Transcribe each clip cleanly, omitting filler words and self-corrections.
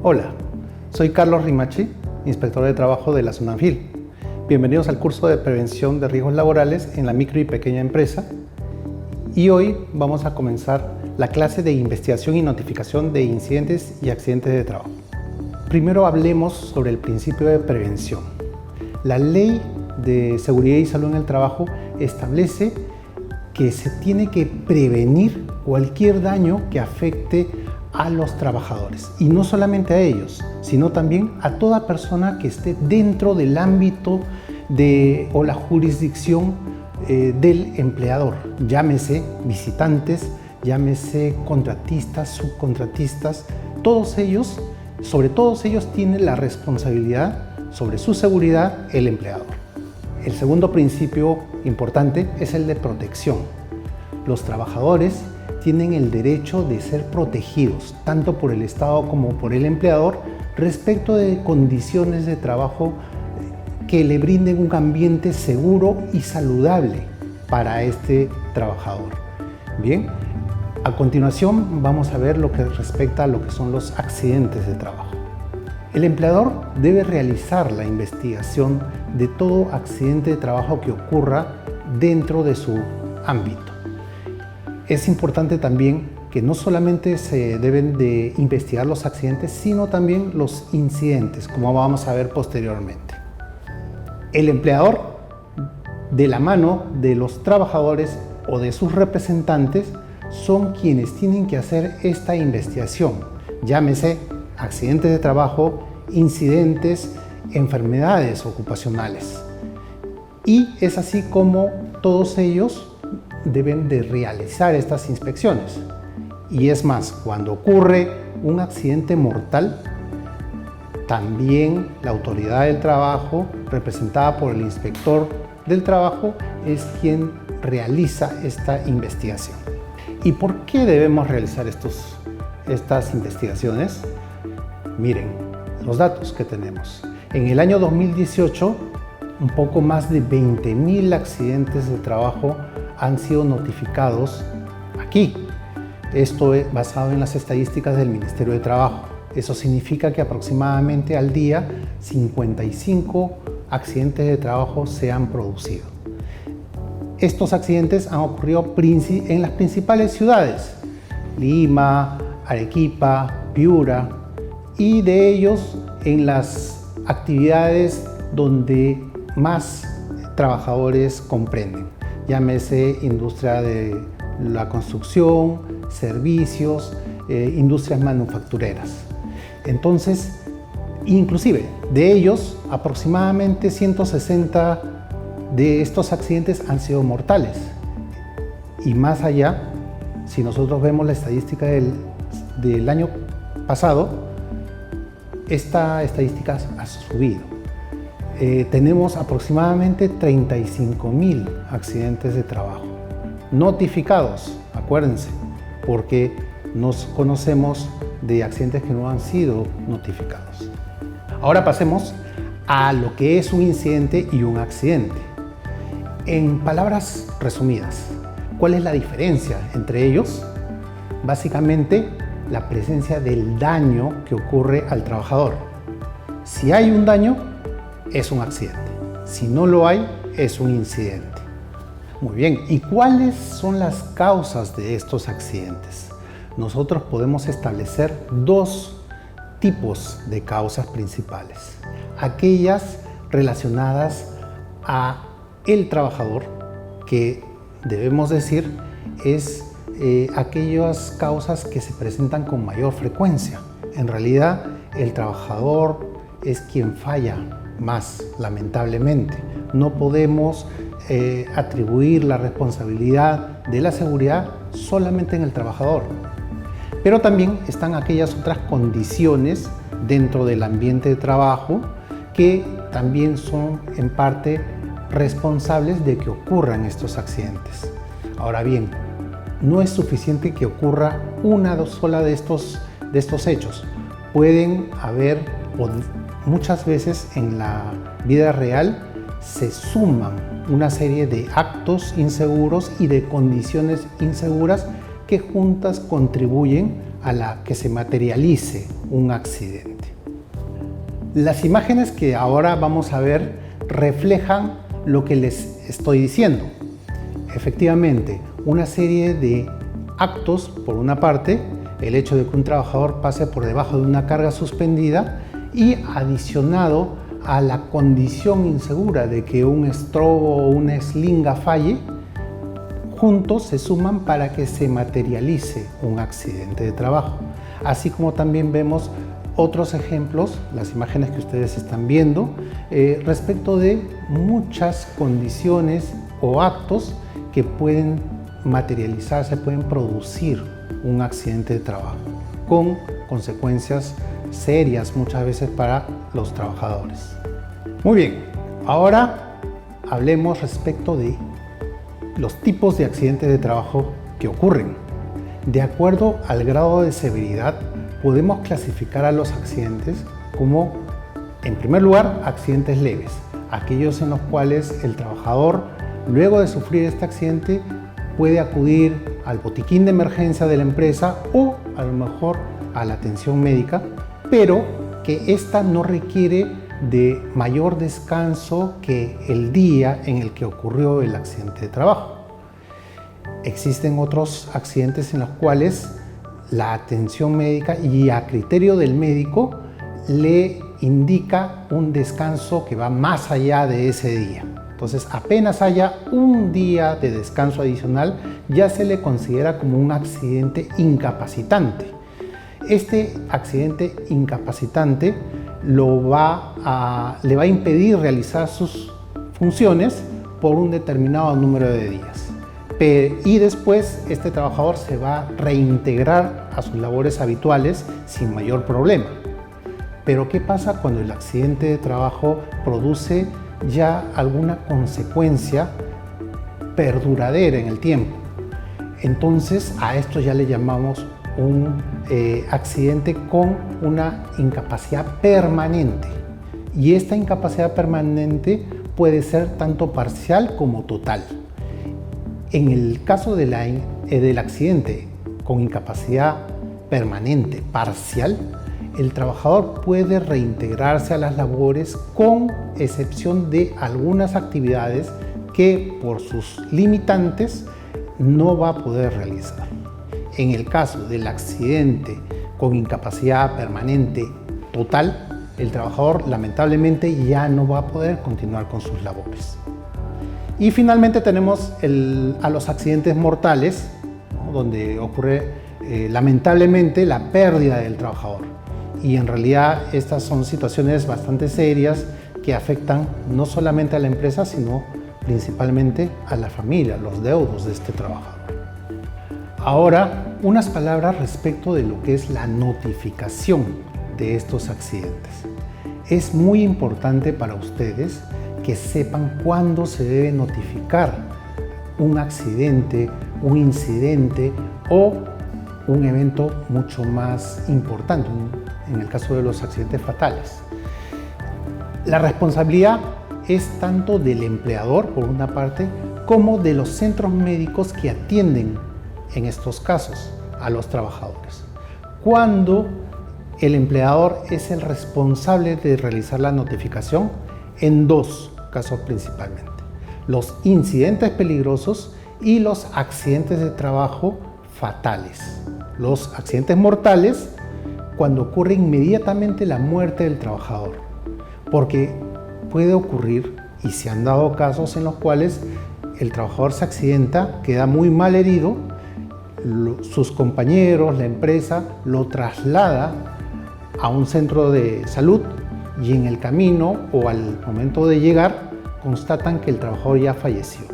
Hola, soy Carlos Rimachi, inspector de trabajo de la SUNAFIL. Bienvenidos al curso de prevención de riesgos laborales en la micro y pequeña empresa. Y hoy vamos a comenzar la clase de investigación y notificación de incidentes y accidentes de trabajo. Primero hablemos sobre el principio de prevención. La Ley de Seguridad y Salud en el Trabajo establece que se tiene que prevenir cualquier daño que afecte a los trabajadores, y no solamente a ellos, sino también a toda persona que esté dentro del ámbito o la jurisdicción del empleador, llámese visitantes, llámese contratistas, subcontratistas, sobre todos ellos tiene la responsabilidad sobre su seguridad el empleador. El segundo principio importante es el de protección. Los trabajadores tienen el derecho de ser protegidos, tanto por el Estado como por el empleador, respecto de condiciones de trabajo que le brinden un ambiente seguro y saludable para este trabajador. Bien, a continuación vamos a ver lo que respecta a lo que son los accidentes de trabajo. El empleador debe realizar la investigación de todo accidente de trabajo que ocurra dentro de su ámbito. Es importante también que no solamente se deben de investigar los accidentes, sino también los incidentes, como vamos a ver posteriormente. El empleador, de la mano de los trabajadores o de sus representantes, son quienes tienen que hacer esta investigación, llámese accidentes de trabajo, incidentes, enfermedades ocupacionales. Y es así como todos ellos deben de realizar estas inspecciones. Y es más, cuando ocurre un accidente mortal, también la autoridad del trabajo, representada por el inspector del trabajo, es quien realiza esta investigación. ¿Y por qué debemos realizar estas investigaciones? Miren los datos que tenemos. En el año 2018, un poco más de 20.000 accidentes de trabajo han sido notificados aquí. Esto es basado en las estadísticas del Ministerio de Trabajo. Eso significa que aproximadamente al día 55 accidentes de trabajo se han producido. Estos accidentes han ocurrido en las principales ciudades: Lima, Arequipa, Piura, y de ellos en las actividades donde más trabajadores comprenden, llámese industria de la construcción, servicios, industrias manufactureras. Entonces, inclusive de ellos, aproximadamente 160 de estos accidentes han sido mortales. Y más allá, si nosotros vemos la estadística del año pasado, esta estadística ha subido. Tenemos aproximadamente 35.000 accidentes de trabajo notificados, acuérdense, porque nos conocemos de accidentes que no han sido notificados. Ahora pasemos a lo que es un incidente y un accidente. En palabras resumidas, ¿cuál es la diferencia entre ellos? Básicamente, la presencia del daño que ocurre al trabajador. Si hay un daño, es un accidente. Si no lo hay, es un incidente. Muy bien, ¿y cuáles son las causas de estos accidentes? Nosotros podemos establecer dos tipos de causas principales. Aquellas relacionadas a el trabajador, que debemos decir es aquellas causas que se presentan con mayor frecuencia. En realidad, el trabajador es quien falla más, lamentablemente. No podemos atribuir la responsabilidad de la seguridad solamente en el trabajador. Pero también están aquellas otras condiciones dentro del ambiente de trabajo que también son en parte responsables de que ocurran estos accidentes. Ahora bien, no es suficiente que ocurra una sola de estos hechos. Pueden haber, o muchas veces en la vida real, se suman una serie de actos inseguros y de condiciones inseguras que juntas contribuyen a la que se materialice un accidente. Las imágenes que ahora vamos a ver reflejan lo que les estoy diciendo. Efectivamente, una serie de actos, por una parte, el hecho de que un trabajador pase por debajo de una carga suspendida y adicionado a la condición insegura de que un estrobo o una eslinga falle, juntos se suman para que se materialice un accidente de trabajo. Así como también vemos otros ejemplos, las imágenes que ustedes están viendo, respecto de muchas condiciones o actos que pueden materializarse, pueden producir un accidente de trabajo, con consecuencias serias muchas veces para los trabajadores. Muy bien, ahora hablemos respecto de los tipos de accidentes de trabajo que ocurren. De acuerdo al grado de severidad, podemos clasificar a los accidentes como, en primer lugar, accidentes leves, aquellos en los cuales el trabajador, luego de sufrir este accidente, puede acudir al botiquín de emergencia de la empresa o a lo mejor a la atención médica, pero que ésta no requiere de mayor descanso que el día en el que ocurrió el accidente de trabajo. Existen otros accidentes en los cuales la atención médica y a criterio del médico le indica un descanso que va más allá de ese día. Entonces, apenas haya un día de descanso adicional, ya se le considera como un accidente incapacitante. Este accidente incapacitante le va a impedir realizar sus funciones por un determinado número de días. Y después este trabajador se va a reintegrar a sus labores habituales sin mayor problema. Pero ¿qué pasa cuando el accidente de trabajo produce ya alguna consecuencia perduradera en el tiempo? Entonces a esto ya le llamamos un accidente con una incapacidad permanente. Y esta incapacidad permanente puede ser tanto parcial como total. En el caso del accidente con incapacidad permanente parcial, el trabajador puede reintegrarse a las labores con excepción de algunas actividades que por sus limitantes no va a poder realizar. En el caso del accidente con incapacidad permanente total, el trabajador lamentablemente ya no va a poder continuar con sus labores. Y finalmente tenemos a los accidentes mortales, ¿no?, donde ocurre lamentablemente la pérdida del trabajador. Y en realidad estas son situaciones bastante serias que afectan no solamente a la empresa, sino principalmente a la familia, los deudos de este trabajador. Ahora, unas palabras respecto de lo que es la notificación de estos accidentes. Es muy importante para ustedes que sepan cuándo se debe notificar un accidente, un incidente o un evento mucho más importante, en el caso de los accidentes fatales. La responsabilidad es tanto del empleador, por una parte, como de los centros médicos que atienden en estos casos a los trabajadores. Cuando el empleador es el responsable de realizar la notificación, en dos casos principalmente: los incidentes peligrosos y los accidentes de trabajo fatales. Los accidentes mortales, cuando ocurre inmediatamente la muerte del trabajador, porque puede ocurrir, y se han dado casos en los cuales el trabajador se accidenta, queda muy mal herido, sus compañeros, la empresa, lo traslada a un centro de salud y en el camino o al momento de llegar constatan que el trabajador ya falleció.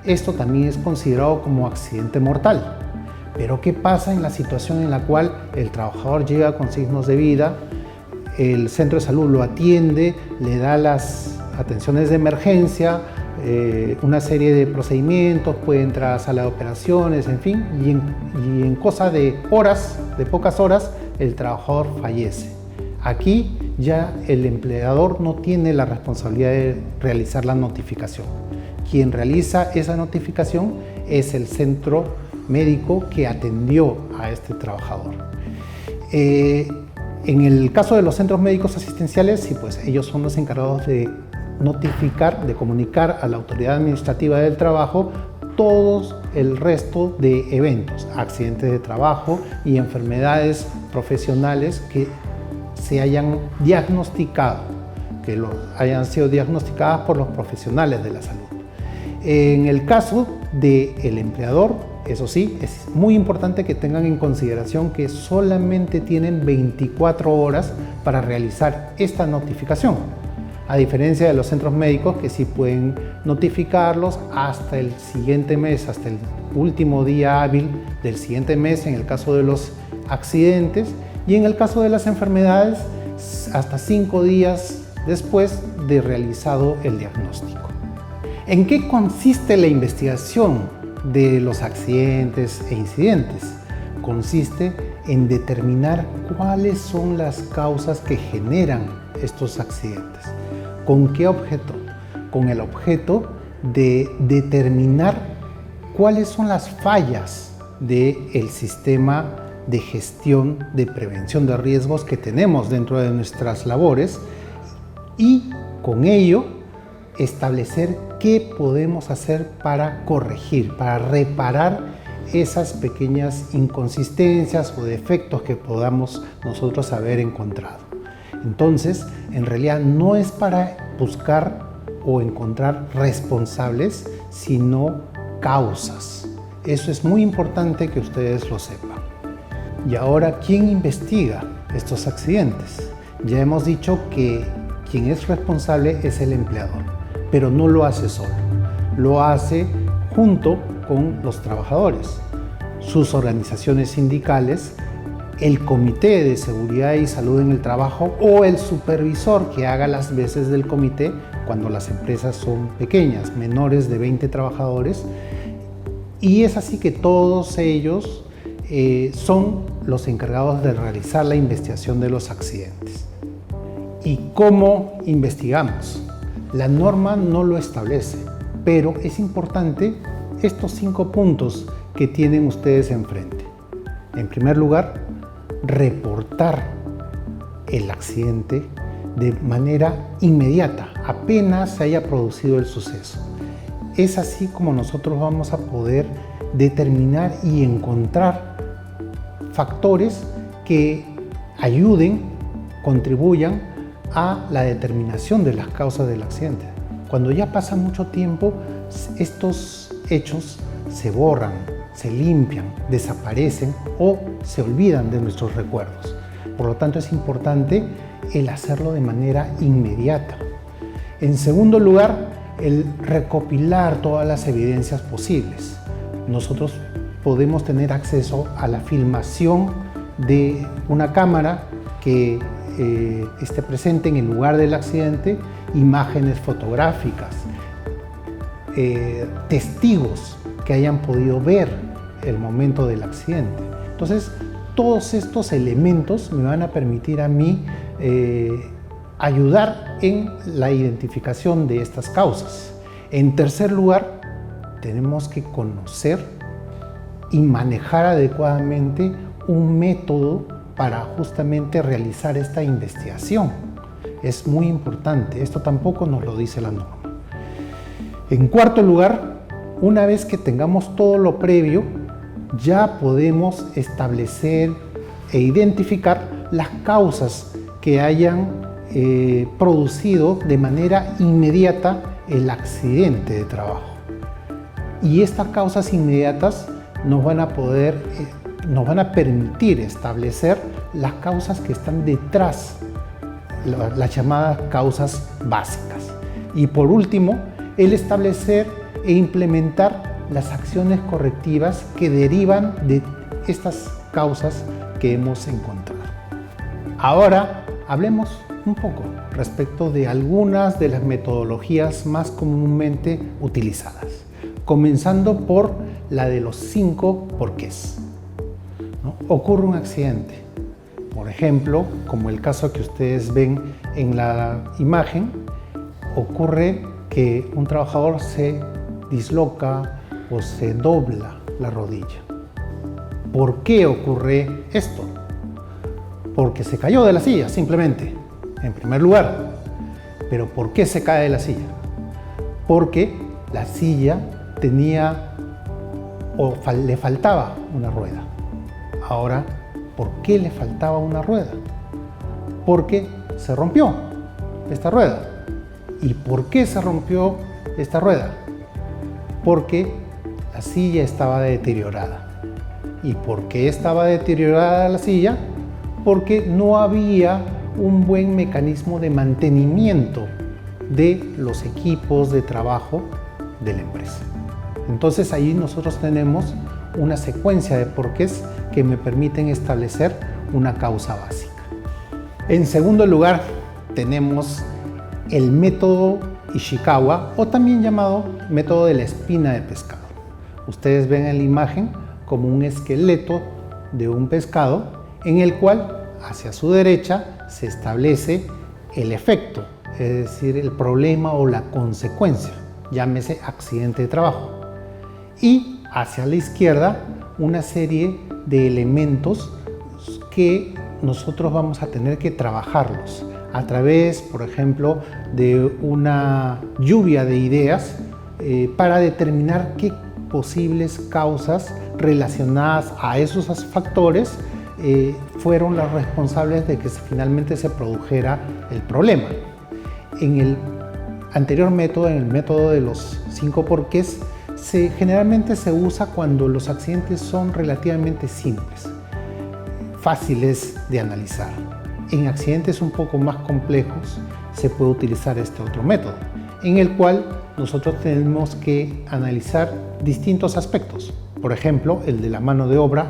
Esto también es considerado como accidente mortal. Pero ¿qué pasa en la situación en la cual el trabajador llega con signos de vida, el centro de salud lo atiende, le da las atenciones de emergencia, una serie de procedimientos, puede entrar a sala de operaciones, en fin, y en cosa de horas, de pocas horas, el trabajador fallece? Aquí ya el empleador no tiene la responsabilidad de realizar la notificación. Quien realiza esa notificación es el centro médico que atendió a este trabajador. En el caso de los centros médicos asistenciales, sí, pues ellos son los encargados de notificar, de comunicar a la autoridad administrativa del trabajo todo el resto de eventos, accidentes de trabajo y enfermedades profesionales que se hayan diagnosticado, que hayan sido diagnosticadas por los profesionales de la salud. En el caso del empleador, eso sí, es muy importante que tengan en consideración que solamente tienen 24 horas para realizar esta notificación, a diferencia de los centros médicos que sí pueden notificarlos hasta el siguiente mes, hasta el último día hábil del siguiente mes en el caso de los accidentes, y en el caso de las enfermedades hasta 5 días después de realizado el diagnóstico. ¿En qué consiste la investigación de los accidentes e incidentes? Consiste en determinar cuáles son las causas que generan estos accidentes. ¿Con qué objeto? Con el objeto de determinar cuáles son las fallas del sistema de gestión de prevención de riesgos que tenemos dentro de nuestras labores y con ello establecer qué podemos hacer para corregir, para reparar esas pequeñas inconsistencias o defectos que podamos nosotros haber encontrado. Entonces, en realidad no es para buscar o encontrar responsables, sino causas. Eso es muy importante que ustedes lo sepan. Y ahora, ¿quién investiga estos accidentes? Ya hemos dicho que quien es responsable es el empleador, pero no lo hace solo, lo hace junto con los trabajadores, sus organizaciones sindicales, el Comité de Seguridad y Salud en el Trabajo o el supervisor que haga las veces del comité cuando las empresas son pequeñas, menores de 20 trabajadores, y es así que todos ellos son los encargados de realizar la investigación de los accidentes. ¿Y cómo investigamos? La norma no lo establece, pero es importante estos 5 puntos que tienen ustedes enfrente. En primer lugar, reportar el accidente de manera inmediata, apenas se haya producido el suceso. Es así como nosotros vamos a poder determinar y encontrar factores que ayuden, contribuyan a la determinación de las causas del accidente. Cuando ya pasa mucho tiempo, estos hechos se borran, se limpian, desaparecen o se olvidan de nuestros recuerdos. Por lo tanto, es importante el hacerlo de manera inmediata. En segundo lugar, el recopilar todas las evidencias posibles. Nosotros podemos tener acceso a la filmación de una cámara que esté presente en el lugar del accidente, imágenes fotográficas, testigos que hayan podido ver el momento del accidente. Entonces, todos estos elementos me van a permitir a mí ayudar en la identificación de estas causas. En tercer lugar, tenemos que conocer y manejar adecuadamente un método para justamente realizar esta investigación. Es muy importante, esto tampoco nos lo dice la norma. En cuarto lugar, una vez que tengamos todo lo previo, ya podemos establecer e identificar las causas que hayan producido de manera inmediata el accidente de trabajo. Y estas causas inmediatas nos van a permitir establecer las causas que están detrás, las llamadas causas básicas. Y por último, el establecer e implementar las acciones correctivas que derivan de estas causas que hemos encontrado. Ahora hablemos un poco respecto de algunas de las metodologías más comúnmente utilizadas, comenzando por la de los 5 porqués. ¿No? Ocurre un accidente, por ejemplo, como el caso que ustedes ven en la imagen, ocurre que un trabajador se disloca o se dobla la rodilla. ¿Por qué ocurre esto? porque se cayó de la silla, simplemente, en primer lugar. Pero ¿por qué se cae de la silla? Porque la silla tenía o le faltaba una rueda. Ahora, ¿por qué le faltaba una rueda? Porque se rompió esta rueda. ¿Y por qué se rompió esta rueda? Porque la silla estaba deteriorada. ¿Y por qué estaba deteriorada la silla? Porque no había un buen mecanismo de mantenimiento de los equipos de trabajo de la empresa. Entonces ahí nosotros tenemos una secuencia de porqués que me permiten establecer una causa básica. En segundo lugar, tenemos el método Ishikawa, o también llamado método de la espina de pescado. Ustedes ven en la imagen como un esqueleto de un pescado en el cual hacia su derecha se establece el efecto, es decir, el problema o la consecuencia, llámese accidente de trabajo. Y hacia la izquierda una serie de elementos que nosotros vamos a tener que trabajarlos a través, por ejemplo, de una lluvia de ideas para determinar qué posibles causas relacionadas a esos factores fueron las responsables de que finalmente se produjera el problema. En el anterior método, en el método de los 5 porqués, generalmente se usa cuando los accidentes son relativamente simples, fáciles de analizar. En accidentes un poco más complejos se puede utilizar este otro método, en el cual nosotros tenemos que analizar distintos aspectos. Por ejemplo, el de la mano de obra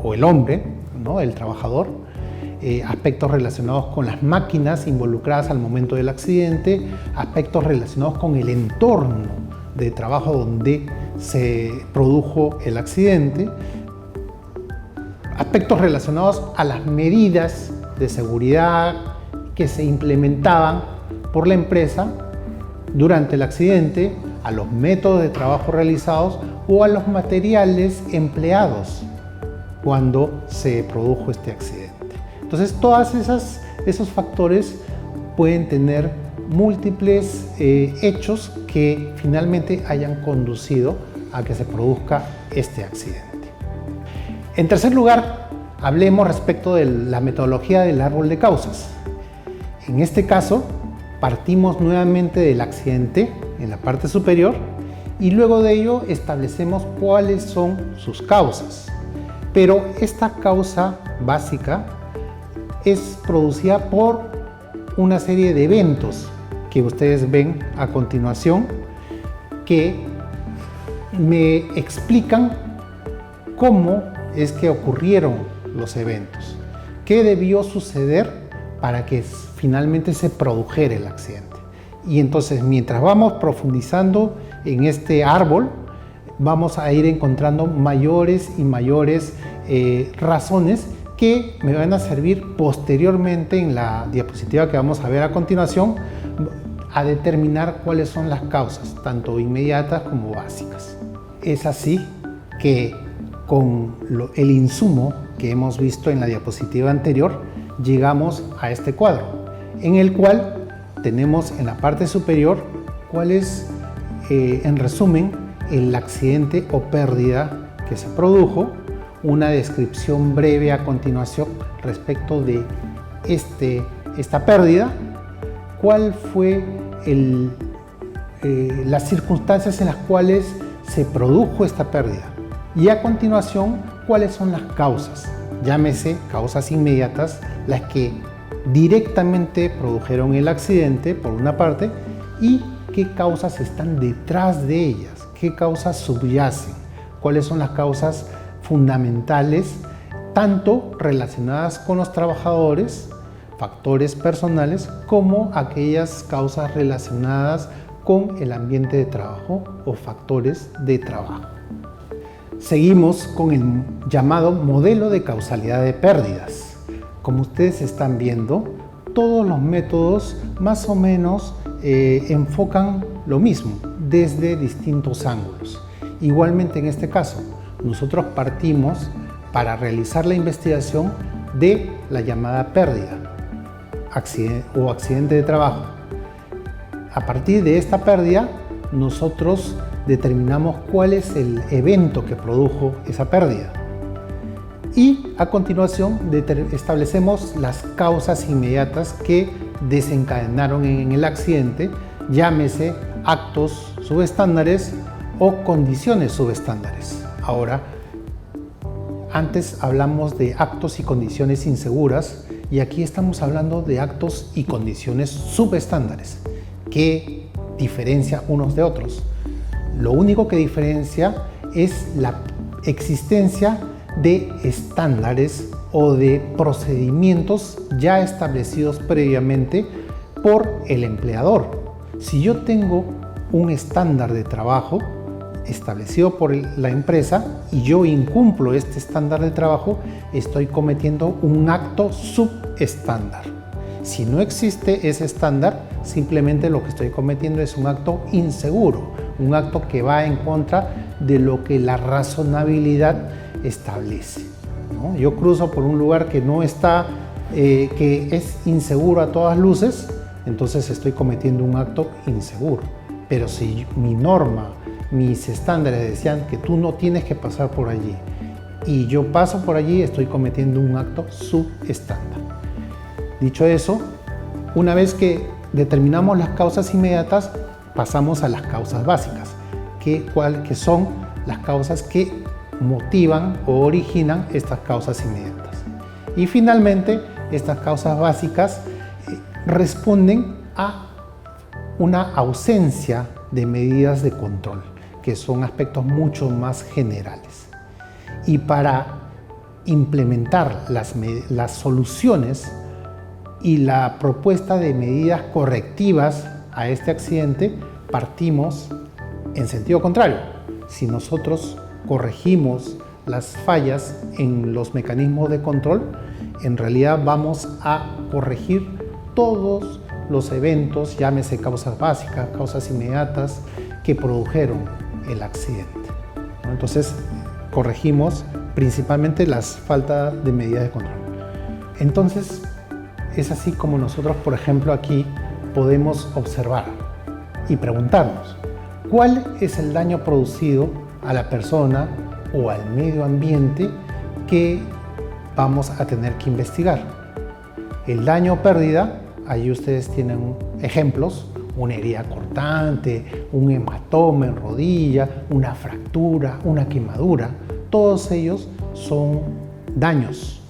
o el hombre, ¿no? El trabajador, aspectos relacionados con las máquinas involucradas al momento del accidente, aspectos relacionados con el entorno de trabajo donde se produjo el accidente, aspectos relacionados a las medidas de seguridad que se implementaban por la empresa durante el accidente, a los métodos de trabajo realizados o a los materiales empleados cuando se produjo este accidente. Entonces, todos esos factores pueden tener múltiples hechos que finalmente hayan conducido a que se produzca este accidente. En tercer lugar, hablemos respecto de la metodología del árbol de causas. En este caso, partimos nuevamente del accidente en la parte superior y luego de ello establecemos cuáles son sus causas. Pero esta causa básica es producida por una serie de eventos que ustedes ven a continuación, que me explican cómo es que ocurrieron los eventos, qué debió suceder para que finalmente se produjera el accidente. Y entonces, mientras vamos profundizando en este árbol, vamos a ir encontrando mayores y mayores razones que me van a servir posteriormente en la diapositiva que vamos a ver a continuación a determinar cuáles son las causas, tanto inmediatas como básicas. Es así que con el insumo que hemos visto en la diapositiva anterior, llegamos a este cuadro, en el cual tenemos en la parte superior cuál es, en resumen, el accidente o pérdida que se produjo, una descripción breve a continuación respecto de esta pérdida, cuál fue las circunstancias en las cuales se produjo esta pérdida y a continuación cuáles son las causas, llámese causas inmediatas, las que directamente produjeron el accidente por una parte, y qué causas están detrás de ellas, qué causas subyacen, cuáles son las causas fundamentales, tanto relacionadas con los trabajadores, factores personales, como aquellas causas relacionadas con el ambiente de trabajo o factores de trabajo. Seguimos con el llamado modelo de causalidad de pérdidas. Como ustedes están viendo, todos los métodos más o menos enfocan lo mismo desde distintos ángulos. Igualmente en este caso, nosotros partimos para realizar la investigación de la llamada pérdida o accidente de trabajo. A partir de esta pérdida, nosotros determinamos cuál es el evento que produjo esa pérdida. Y a continuación establecemos las causas inmediatas que desencadenaron en el accidente, llámese actos subestándares o condiciones subestándares. Ahora, antes hablamos de actos y condiciones inseguras y aquí estamos hablando de actos y condiciones subestándares que diferencian unos de otros. Lo único que diferencia es la existencia de estándares o de procedimientos ya establecidos previamente por el empleador. Si yo tengo un estándar de trabajo establecido por la empresa y yo incumplo este estándar de trabajo, estoy cometiendo un acto subestándar. Si no existe ese estándar, simplemente lo que estoy cometiendo es un acto inseguro, un acto que va en contra de lo que la razonabilidad establece, ¿no? Yo cruzo por un lugar que no está, que es inseguro a todas luces, entonces estoy cometiendo un acto inseguro. Pero si mi norma, mis estándares decían que tú no tienes que pasar por allí y yo paso por allí, estoy cometiendo un acto subestándar. Dicho eso, una vez que determinamos las causas inmediatas, pasamos a las causas básicas, que son las causas que motivan o originan estas causas inmediatas. Y finalmente, estas causas básicas responden a una ausencia de medidas de control, que son aspectos mucho más generales. Y para implementar las soluciones y la propuesta de medidas correctivas a este accidente, partimos en sentido contrario. Si nosotros corregimos las fallas en los mecanismos de control, en realidad vamos a corregir todos los eventos, llámese causas básicas, causas inmediatas, que produjeron el accidente. Entonces, corregimos principalmente las faltas de medidas de control. Entonces, es así como nosotros, por ejemplo, aquí podemos observar y preguntarnos, ¿cuál es el daño producido a la persona o al medio ambiente que vamos a tener que investigar? El daño o pérdida, ahí ustedes tienen ejemplos, una herida cortante, un hematoma en rodilla, una fractura, una quemadura, todos ellos son daños.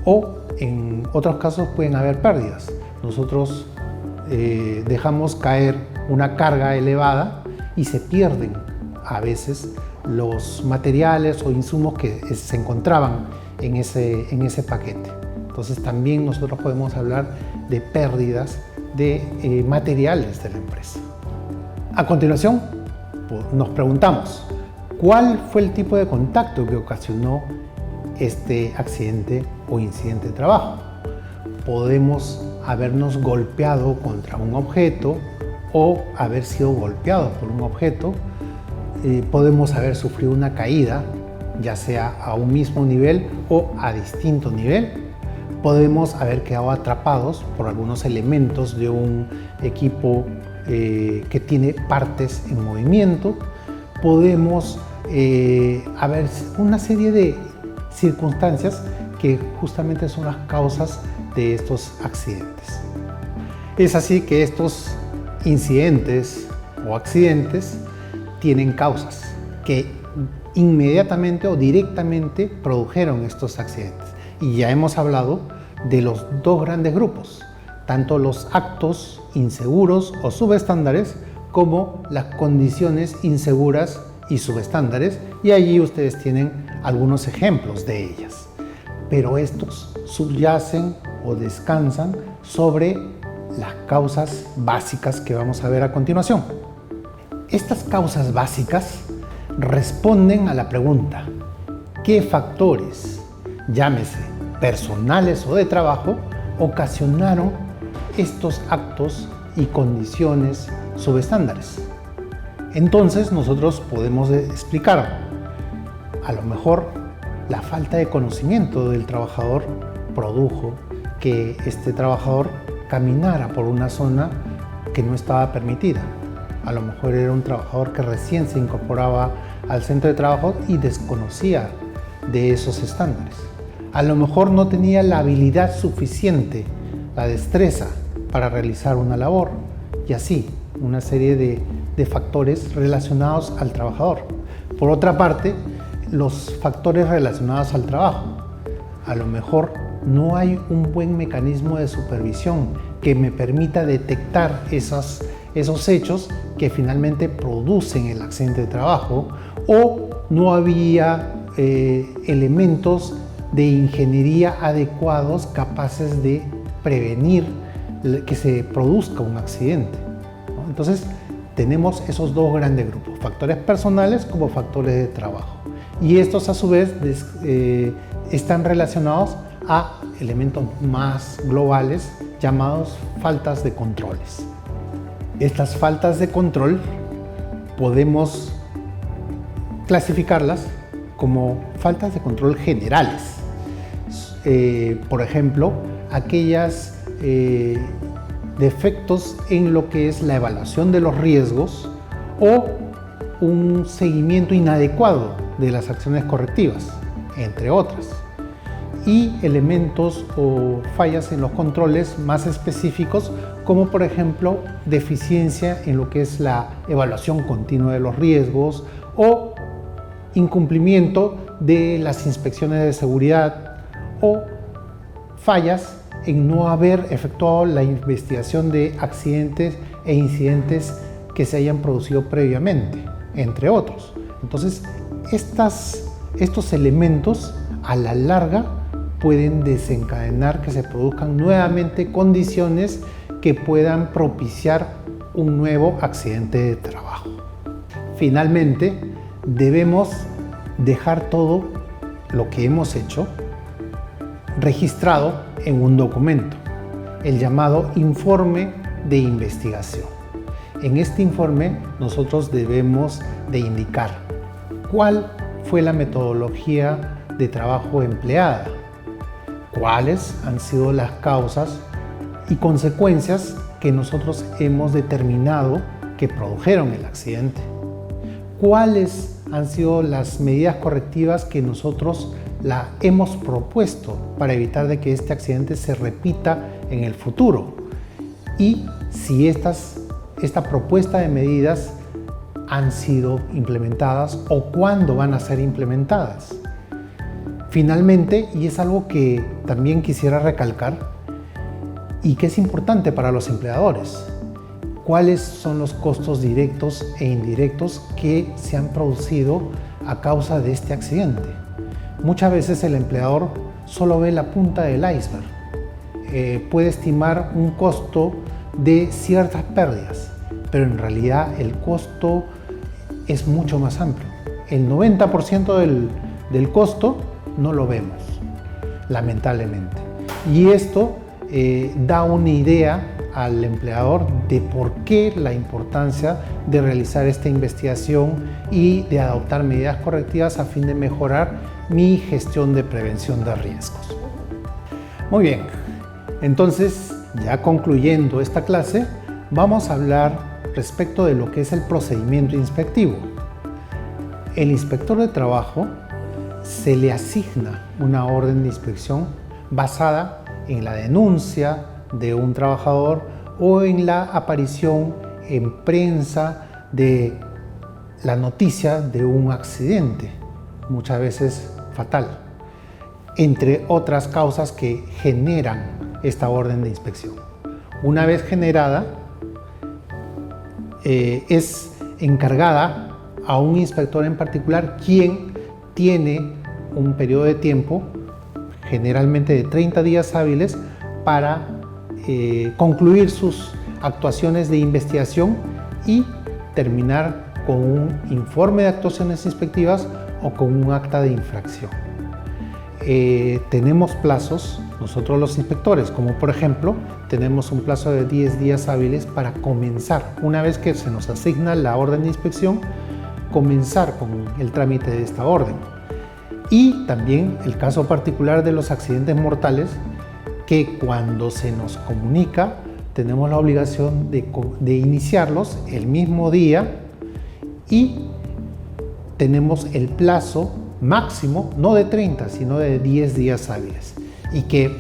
O en otros casos pueden haber pérdidas. Nosotros dejamos caer una carga elevada y se pierden a veces los materiales o insumos que se encontraban en ese paquete. Entonces también nosotros podemos hablar de pérdidas de materiales de la empresa. A continuación, nos preguntamos, ¿cuál fue el tipo de contacto que ocasionó este accidente o incidente de trabajo? Podemos habernos golpeado contra un objeto o haber sido golpeados por un objeto. Podemos haber sufrido una caída, ya sea a un mismo nivel o a distinto nivel. Podemos haber quedado atrapados por algunos elementos de un equipo que tiene partes en movimiento. Podemos haber una serie de circunstancias que justamente son las causas de estos accidentes. Es así que estos incidentes o accidentes tienen causas que inmediatamente o directamente produjeron estos accidentes. Y ya hemos hablado de los dos grandes grupos, tanto los actos inseguros o subestándares como las condiciones inseguras y subestándares, y allí ustedes tienen algunos ejemplos de ellas. Pero estos subyacen o descansan sobre las causas básicas que vamos a ver a continuación. Estas causas básicas responden a la pregunta: ¿qué factores, llámese personales o de trabajo, ocasionaron estos actos y condiciones subestándares? Entonces nosotros podemos explicar, a lo mejor la falta de conocimiento del trabajador produjo que este trabajador caminara por una zona que no estaba permitida. A lo mejor era un trabajador que recién se incorporaba al centro de trabajo y desconocía de esos estándares. A lo mejor no tenía la habilidad suficiente, la destreza para realizar una labor, y así una serie de factores relacionados al trabajador. Por otra parte, los factores relacionados al trabajo. A lo mejor no hay un buen mecanismo de supervisión que me permita detectar esos hechos que finalmente producen el accidente de trabajo, o no había elementos de ingeniería adecuados capaces de prevenir que se produzca un accidente, ¿no? Entonces tenemos esos dos grandes grupos, factores personales como factores de trabajo, y estos a su vez están relacionados a elementos más globales llamados faltas de controles. Estas faltas de control podemos clasificarlas como faltas de control generales. Por ejemplo, aquellas defectos en lo que es la evaluación de los riesgos o un seguimiento inadecuado de las acciones correctivas, entre otras. Y elementos o fallas en los controles más específicos, como por ejemplo deficiencia en lo que es la evaluación continua de los riesgos o incumplimiento de las inspecciones de seguridad o fallas en no haber efectuado la investigación de accidentes e incidentes que se hayan producido previamente, entre otros. Entonces, estos elementos a la larga pueden desencadenar que se produzcan nuevamente condiciones que puedan propiciar un nuevo accidente de trabajo. Finalmente, debemos dejar todo lo que hemos hecho registrado en un documento, el llamado informe de investigación. En este informe nosotros debemos de indicar cuál fue la metodología de trabajo empleada, cuáles han sido las causas y consecuencias que nosotros hemos determinado que produjeron el accidente, cuáles han sido las medidas correctivas que nosotros hemos propuesto para evitar de que este accidente se repita en el futuro, y si esta propuesta de medidas han sido implementadas o cuándo van a ser implementadas. Finalmente, y es algo que también quisiera recalcar y que es importante para los empleadores, ¿cuáles son los costos directos e indirectos que se han producido a causa de este accidente? Muchas veces el empleador solo ve la punta del iceberg. Puede estimar un costo de ciertas pérdidas, pero en realidad el costo es mucho más amplio. El 90% del costo no lo vemos, lamentablemente. Y esto da una idea al empleador de por qué la importancia de realizar esta investigación y de adoptar medidas correctivas a fin de mejorar mi gestión de prevención de riesgos. Muy bien, entonces ya concluyendo esta clase, vamos a hablar respecto de lo que es el procedimiento inspectivo. El inspector de trabajo se le asigna una orden de inspección basada en la denuncia de un trabajador o en la aparición en prensa de la noticia de un accidente, muchas veces fatal, entre otras causas que generan esta orden de inspección. Una vez generada, es encargada a un inspector en particular, quien tiene un periodo de tiempo, generalmente de 30 días hábiles, para concluir sus actuaciones de investigación y terminar con un informe de actuaciones inspectivas o con un acta de infracción. Tenemos plazos, nosotros los inspectores, como por ejemplo, tenemos un plazo de 10 días hábiles para comenzar, una vez que se nos asigna la orden de inspección, comenzar con el trámite de esta orden. Y también el caso particular de los accidentes mortales, que cuando se nos comunica tenemos la obligación de iniciarlos el mismo día y tenemos el plazo máximo, no de 30, sino de 10 días hábiles. Y que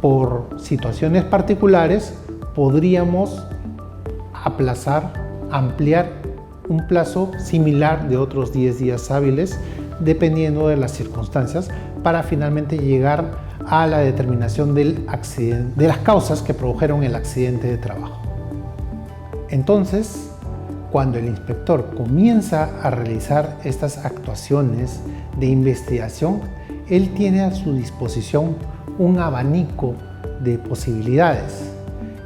por situaciones particulares podríamos aplazar, ampliar un plazo similar de otros 10 días hábiles, dependiendo de las circunstancias, para finalmente llegar a la determinación del accidente, de las causas que produjeron el accidente de trabajo. Entonces, cuando el inspector comienza a realizar estas actuaciones de investigación, él tiene a su disposición un abanico de posibilidades.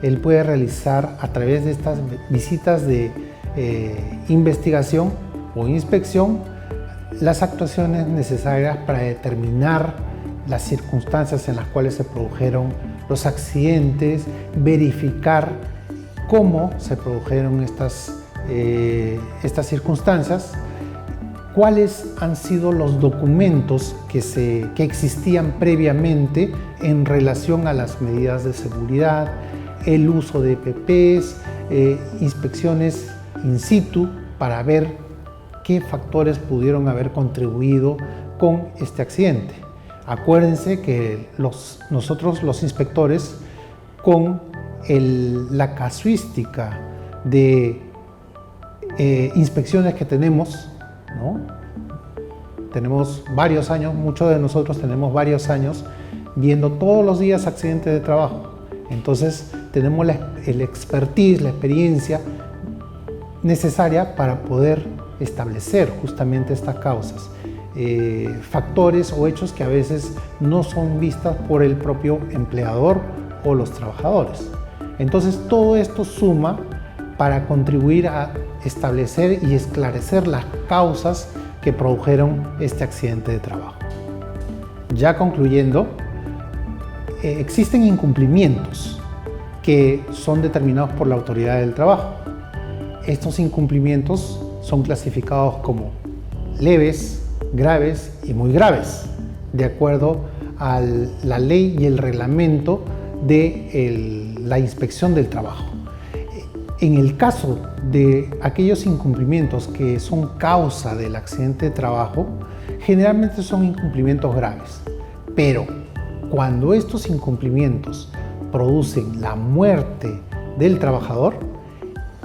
Él puede realizar a través de estas visitas de investigación o inspección las actuaciones necesarias para determinar las circunstancias en las cuales se produjeron los accidentes, verificar cómo se produjeron estas circunstancias, cuáles han sido los documentos que existían previamente en relación a las medidas de seguridad, el uso de EPPs, inspecciones in situ para ver qué factores pudieron haber contribuido con este accidente. Acuérdense que nosotros los inspectores, con la casuística de inspecciones que tenemos, ¿no? Tenemos varios años, muchos de nosotros tenemos varios años viendo todos los días accidentes de trabajo. Entonces tenemos el expertise, la experiencia necesaria para poder establecer justamente estas causas, factores o hechos que a veces no son vistas por el propio empleador o los trabajadores. Entonces todo esto suma para contribuir a establecer y esclarecer las causas que produjeron este accidente de trabajo. Ya concluyendo, existen incumplimientos que son determinados por la autoridad del trabajo. Estos incumplimientos son clasificados como leves, graves y muy graves, de acuerdo a la ley y el reglamento de la inspección del trabajo. En el caso de aquellos incumplimientos que son causa del accidente de trabajo, generalmente son incumplimientos graves, pero cuando estos incumplimientos producen la muerte del trabajador,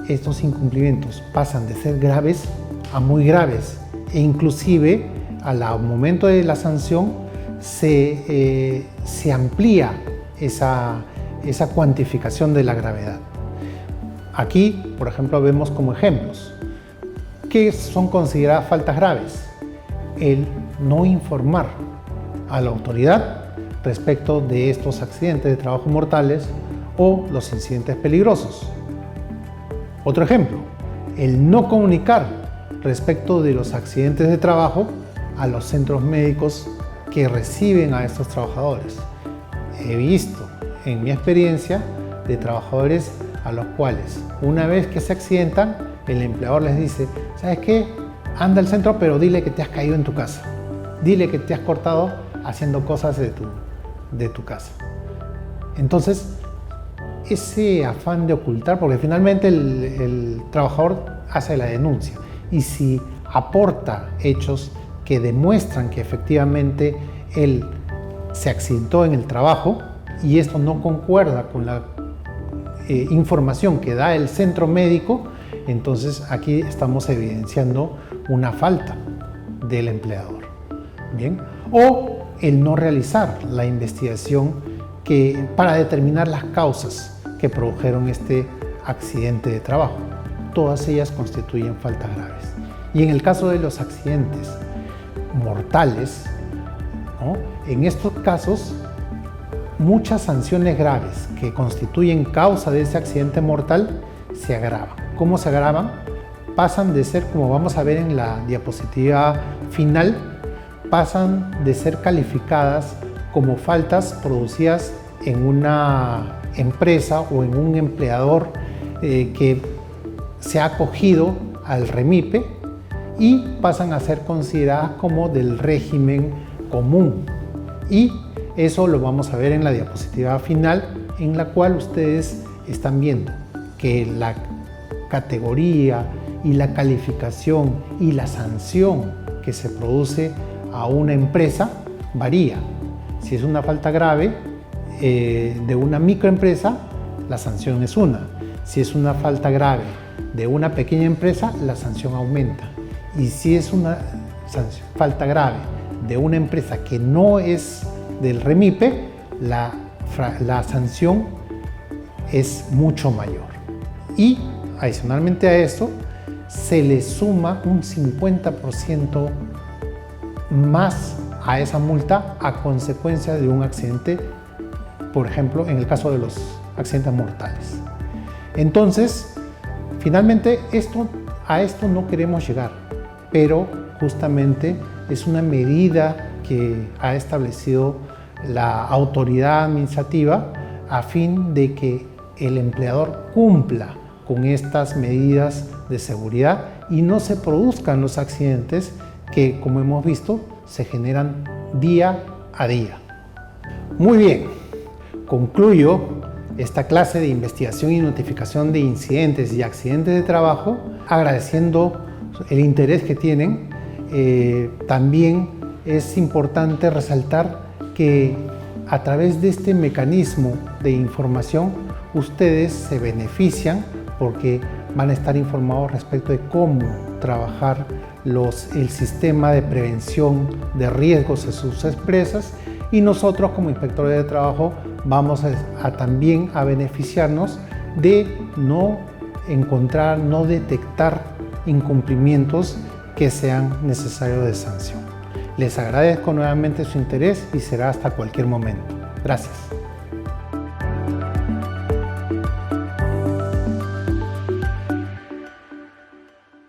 estos incumplimientos pasan de ser graves a muy graves e inclusive al momento de la sanción se amplía esa cuantificación de la gravedad. Aquí, por ejemplo, vemos como ejemplos que son consideradas faltas graves: el no informar a la autoridad respecto de estos accidentes de trabajo mortales o los incidentes peligrosos. Otro ejemplo, el no comunicar respecto de los accidentes de trabajo a los centros médicos que reciben a estos trabajadores. He visto en mi experiencia de trabajadores a los cuales una vez que se accidentan, el empleador les dice: ¿sabes qué? Anda al centro, pero dile que te has caído en tu casa. Dile que te has cortado haciendo cosas de tu casa. Entonces, ese afán de ocultar, porque finalmente el trabajador hace la denuncia, y si aporta hechos que demuestran que efectivamente él se accidentó en el trabajo y esto no concuerda con la información que da el centro médico, entonces aquí estamos evidenciando una falta del empleador. Bien, o el no realizar la investigación para determinar las causas que produjeron este accidente de trabajo. Todas ellas constituyen faltas graves. Y en el caso de los accidentes mortales, ¿no?, en estos casos, muchas sanciones graves que constituyen causa de ese accidente mortal se agravan. ¿Cómo se agravan? Pasan de ser, como vamos a ver en la diapositiva final, pasan de ser calificadas como faltas producidas en una empresa o en un empleador que se ha acogido al REMIPE y pasan a ser consideradas como del régimen común. Y eso lo vamos a ver en la diapositiva final, en la cual ustedes están viendo que la categoría y la calificación y la sanción que se produce a una empresa varía. Si es una falta grave de una microempresa, la sanción es una. Si es una falta grave de una pequeña empresa, la sanción aumenta. Y si es una falta grave de una empresa que no es del REMIPE, la sanción es mucho mayor. Y adicionalmente a eso, se le suma un 50% más a esa multa a consecuencia de un accidente, por ejemplo, en el caso de los accidentes mortales. Entonces, finalmente, a esto no queremos llegar, pero justamente es una medida que ha establecido la autoridad administrativa a fin de que el empleador cumpla con estas medidas de seguridad y no se produzcan los accidentes que, como hemos visto, se generan día a día. Muy bien, concluyo esta clase de investigación y notificación de incidentes y accidentes de trabajo agradeciendo el interés que tienen. También es importante resaltar que a través de este mecanismo de información ustedes se benefician porque van a estar informados respecto de cómo trabajar el sistema de prevención de riesgos en sus empresas, y nosotros como inspectores de trabajo vamos también a beneficiarnos de no detectar incumplimientos que sean necesarios de sanción. Les agradezco nuevamente su interés y será hasta cualquier momento. Gracias.